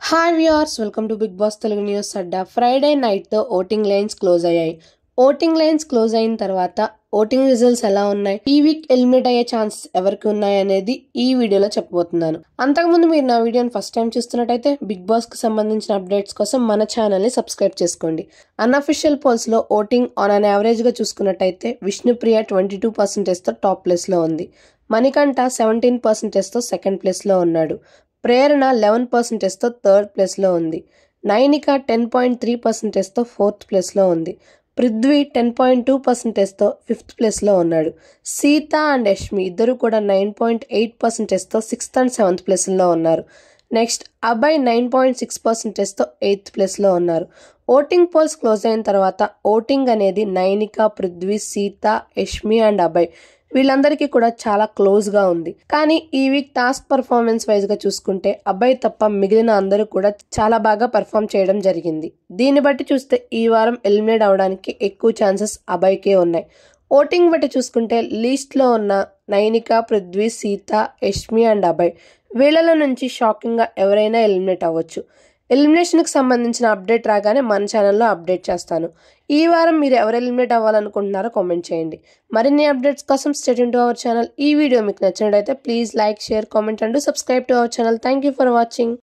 Hi viewers, welcome to Bigg Boss Telugu news అడ్డా. Friday నైట్తో voting lines close అయ్యాయి. Voting lines close అయిన తర్వాత ఓటింగ్ రిజల్ట్స్ ఎలా ఉన్నాయి, ఈ వీక్ ఎలిమినేట్ అయ్యే ఛాన్సెస్ ఎవరికి ఉన్నాయి అనేది ఈ వీడియోలో చెప్పబోతున్నాను. అంతకుముందు మీరు నా వీడియోని ఫస్ట్ టైం చూస్తున్నట్టయితే బిగ్ బాస్ కి సంబంధించిన అప్డేట్స్ కోసం మన ఛానల్ ని సబ్స్క్రైబ్ చేసుకోండి. అన్అఫిషియల్ పోల్స్ లో ఓటింగ్ ఆన్ అన్ యావరేజ్ గా చూసుకున్నట్టయితే విష్ణుప్రియ 22% తో టాప్ ప్లేస్ లో ఉంది. మణికంఠ 17% తో సెకండ్ ప్లేస్ లో ఉన్నాడు. ప్రేరణ 11% తో థర్డ్ ప్లేస్లో ఉంది. నైనిక 10.3% తో ఫోర్త్ ప్లేస్లో ఉంది. పృథ్వీ 10.2% తో ఫిఫ్త్ ప్లేస్లో ఉన్నాడు. సీత అండ్ యష్మి ఇద్దరు కూడా 9.8% తో సిక్స్త్ అండ్ సెవెంత్ ప్లేస్లో ఉన్నారు. నెక్స్ట్ అభయ్ 9.6% తో ఎయిత్ ప్లేస్లో ఉన్నారు. ఓటింగ్ పోల్స్ క్లోజ్ అయిన తర్వాత ఓటింగ్ అనేది నైనిక, పృథ్వీ, సీత, యష్మి అండ్ అభయ్ వీళ్ళందరికీ కూడా చాలా క్లోజ్ గా ఉంది. కానీ ఈ వీక్ టాస్క్ పర్ఫార్మెన్స్ వైజ్ గా చూసుకుంటే అబ్బాయి తప్ప మిగిలిన అందరూ కూడా చాలా బాగా పర్ఫామ్ చేయడం జరిగింది. దీన్ని బట్టి చూస్తే ఈ వారం ఎలిమినేట్ అవడానికి ఎక్కువ ఛాన్సెస్ అబ్బాయికే ఉన్నాయి. ఓటింగ్ బట్టి చూసుకుంటే లీస్ట్ లో ఉన్న నైనిక, పృథ్వీ, సీత, యష్మి అండ్ అభయ్ వీళ్ళలో నుంచి షాకింగ్ గా ఎవరైనా ఎలిమినేట్ అవ్వచ్చు. ఎలిమినేషన్కి సంబంధించిన అప్డేట్ రాగానే మన ఛానల్లో అప్డేట్ చేస్తాను. ఈ వారం మీరు ఎవరు ఎలిమినేట్ అవ్వాలనుకుంటున్నారో కామెంట్ చేయండి. మరిన్ని అప్డేట్స్ కోసం stay tuned to our channel. ఈ వీడియో మీకు నచ్చినట్లయితే please like, share, comment and subscribe to our channel. Thank you for watching.